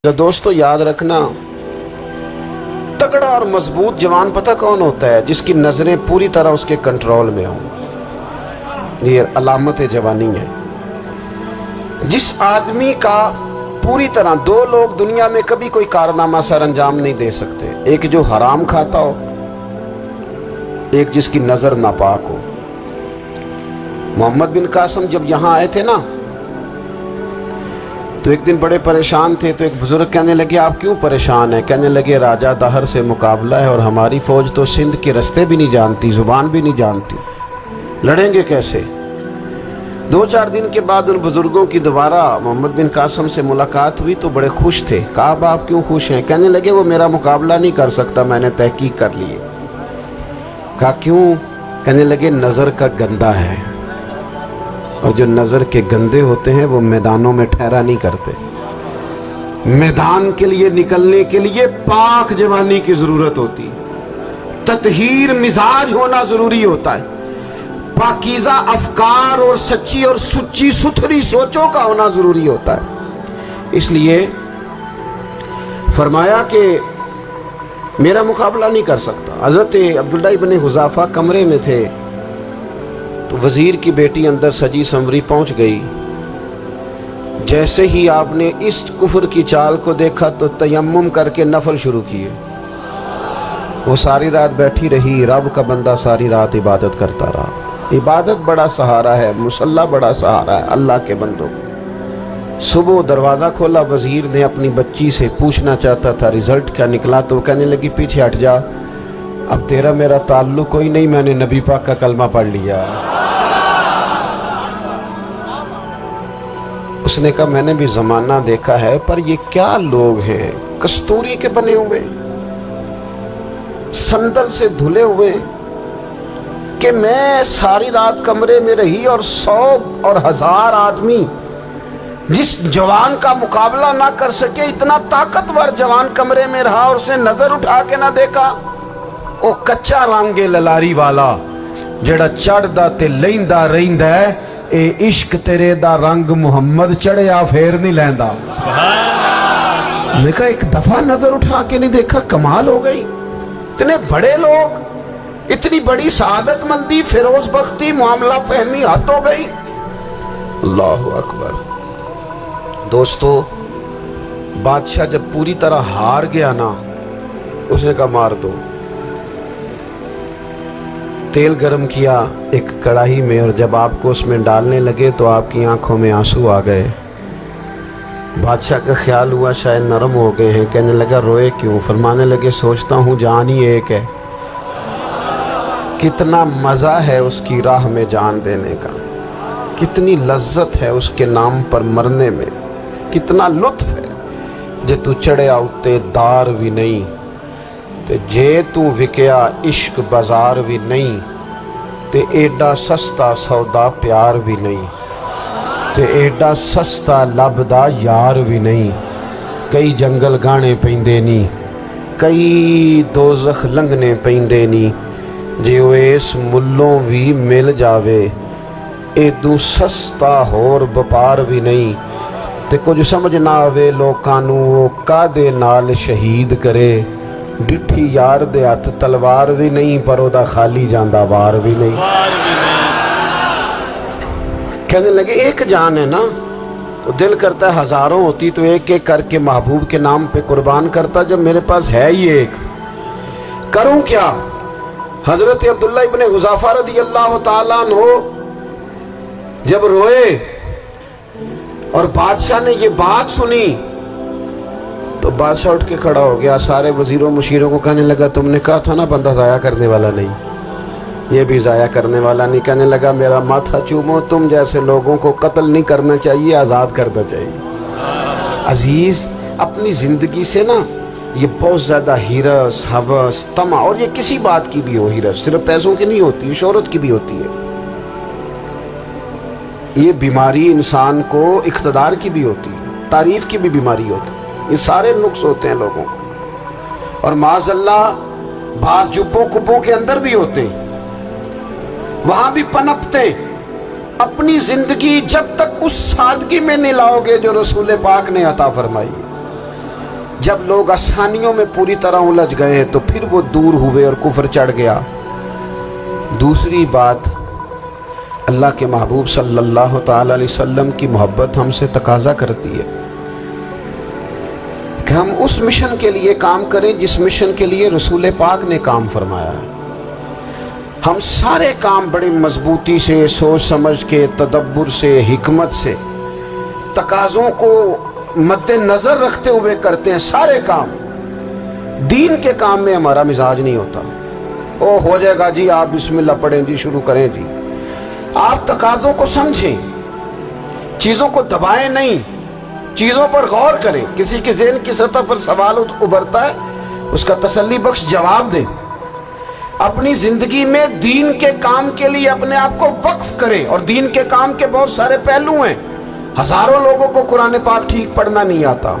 तो दोस्तों याद रखना, तगड़ा और मजबूत जवान पता कौन होता है? जिसकी नजरें पूरी तरह उसके कंट्रोल में हों। ये अलामत जवानी है। जिस आदमी का पूरी तरह, दो लोग दुनिया में कभी कोई कारनामा सर अंजाम नहीं दे सकते, एक जो हराम खाता हो, एक जिसकी नजर नापाक हो। मोहम्मद बिन कासिम जब यहाँ आए थे ना, तो एक दिन बड़े परेशान थे। तो एक बुजुर्ग कहने लगे, आप क्यों परेशान हैं? कहने लगे, राजा दहर से मुकाबला है और हमारी फौज तो सिंध के रास्ते भी नहीं जानती, जुबान भी नहीं जानती, लड़ेंगे कैसे? 2-4 दिन के बाद उन बुजुर्गों की दोबारा मोहम्मद बिन कासिम से मुलाकात हुई तो बड़े खुश थे। कहा, अब आप क्यों खुश हैं? कहने लगे, वो मेरा मुकाबला नहीं कर सकता, मैंने तहकीक कर ली है। कहा, क्यों? कहने लगे, नज़र का गंदा है, और जो नज़र के गंदे होते हैं वो मैदानों में ठहरा नहीं करते। मैदान के लिए निकलने के लिए पाक जवानी की ज़रूरत होती है, ततहीर मिजाज होना ज़रूरी होता है, पाकीज़ा अफकार और सच्ची और सुच्ची सुथरी सोचों का होना ज़रूरी होता है। इसलिए फरमाया कि मेरा मुकाबला नहीं कर सकता। हज़रत अब्दुल्लाह इब्न हुज़ाफ़ा कमरे में थे, तो वज़ीर की बेटी अंदर सजी संवरी पहुंच गई। जैसे ही आपने इस कुफ्र की चाल को देखा तो तयम्मुम करके नफल शुरू किए। वो सारी रात बैठी रही, रब का बंदा सारी रात इबादत करता रहा। इबादत बड़ा सहारा है, मुसल्ला बड़ा सहारा है अल्लाह के बंदों को। सुबह दरवाज़ा खोला, वज़ीर ने अपनी बच्ची से पूछना चाहता था रिज़ल्ट क्या निकला, तो कहने लगी, पीछे हट जा, अब तेरा मेरा ताल्लुक कोई नहीं, मैंने नबी पाक का कलमा पढ़ लिया। उसने कहा, मैंने भी ज़माना देखा है, पर ये क्या लोग हैं, कस्तूरी के बने हुए, संदल से धुले हुए, कि मैं सारी रात कमरे में रही और 100 और 1000 आदमी जिस जवान का मुकाबला ना कर सके, इतना ताकतवर जवान कमरे में रहा और उसने नजर उठा के ना देखा। ओ कच्चा रंग ललारी वाला जेड़ा चढ़दा ते लैंदा रहिंदा है, ए इश्क तेरे दा रंग मुहम्मद चढ़िया फेर नहीं लैंदा। मैं कहा, एक दफा नजर उठा के नहीं देखा, कमाल हो गई। इतने बड़े लोग, इतनी बड़ी सआदत मंदी, फिरोज बख्ती, मामला फहमी हद हो गई। अल्लाहु अकबर। दोस्तों, बादशाह जब पूरी तरह हार गया ना, उसने कहा, मार दो। तेल गरम किया एक कढ़ाई में, और जब आपको उसमें डालने लगे तो आपकी आंखों में आंसू आ गए। बादशाह का ख्याल हुआ शायद नरम हो गए हैं। कहने लगा, रोए क्यों? फरमाने लगे, सोचता हूँ जान ही एक है, कितना मज़ा है उसकी राह में जान देने का, कितनी लज्जत है उसके नाम पर मरने में, कितना लुत्फ है। जे तू चढ़िया उत्ते दार भी नहीं, ते जे तू विकया इश्क बाजार भी नहीं, ते एडा सस्ता सौदा प्यार भी नहीं, ते एडा सस्ता लभदा यार भी नहीं। कई जंगल गाने पैंदे नी, कई दोज़ख लंघने पैंदे नी, जे वो इस मुल्लों भी मिल जावे, एदू सस्ता होर व्यापार भी नहीं। ते कुछ समझ ना आवे लोकां नूं वो कादे नाल शहीद करे, डिठी यार दे हथ तलवार भी नहीं, पर ओदा खाली जांदा वार भी नहीं। कहने लगे, एक जान है ना, तो दिल करता है हजारों होती तो एक एक करके महबूब के नाम पे कुर्बान करता, जब मेरे पास है ही एक, करूं क्या? हजरत अब्दुल्लाह इब्न हुज़ाफ़ा रज़ी अल्लाह ताला अन्हु जब रोए और बादशाह ने ये बात सुनी, तो बादशाह उठ के खड़ा हो गया, सारे वजीरों मुशीरों को कहने लगा, तुमने कहा था ना बंदा ज़ाया करने वाला नहीं, ये भी ज़ाया करने वाला नहीं। कहने लगा, मेरा माथा चूमो, तुम जैसे लोगों को कत्ल नहीं करना चाहिए, आज़ाद करना चाहिए। अजीज़, अपनी ज़िंदगी से ना ये बहुत ज़्यादा हिरस, हवस, तमा, और ये किसी बात की भी हो, हिरस सिर्फ पैसों की नहीं होती, शोहरत की भी होती है। ये बीमारी इंसान को इख्तदार की भी होती है, तारीफ की भी बीमारी होती है। ये सारे नुक्स होते हैं लोगों को, और माज़अल्लाह बाज़ जुब्बों कुब्बों के अंदर भी होते हैं, वहां भी पनपते। अपनी जिंदगी जब तक उस सादगी में नहीं लाओगे जो रसूल पाक ने अता फरमाई, جب لوگ آسانیوں میں پوری طرح الجھ گئے تو پھر وہ دور ہوئے اور کفر چڑھ گیا۔ دوسری بات، اللہ کے محبوب صلی اللہ تعالی علیہ وسلم کی محبت ہم سے تقاضا کرتی ہے کہ ہم اس مشن کے لیے کام کریں جس مشن کے لیے رسول پاک نے کام فرمایا ہے۔ ہم سارے کام بڑی مضبوطی سے، سوچ سمجھ کے، تدبر سے، حکمت سے، تقاضوں کو مد نظر رکھتے ہوئے کرتے ہیں سارے کام۔ دین کے کام میں ہمارا مزاج نہیں ہوتا، او ہو جائے گا جی، آپ بسم اللہ پڑھیں جی، شروع کریں جی۔ آپ تقاضوں کو سمجھیں، چیزوں کو دبائیں نہیں، چیزوں پر غور کریں۔ کسی کے ذہن کی سطح پر سوال ابھرتا ہے، اس کا تسلی بخش جواب دیں۔ اپنی زندگی میں دین کے کام کے لیے اپنے آپ کو وقف کریں، اور دین کے کام کے بہت سارے پہلو ہیں۔ ہزاروں لوگوں کو قرآن پاک ٹھیک پڑھنا نہیں آتا،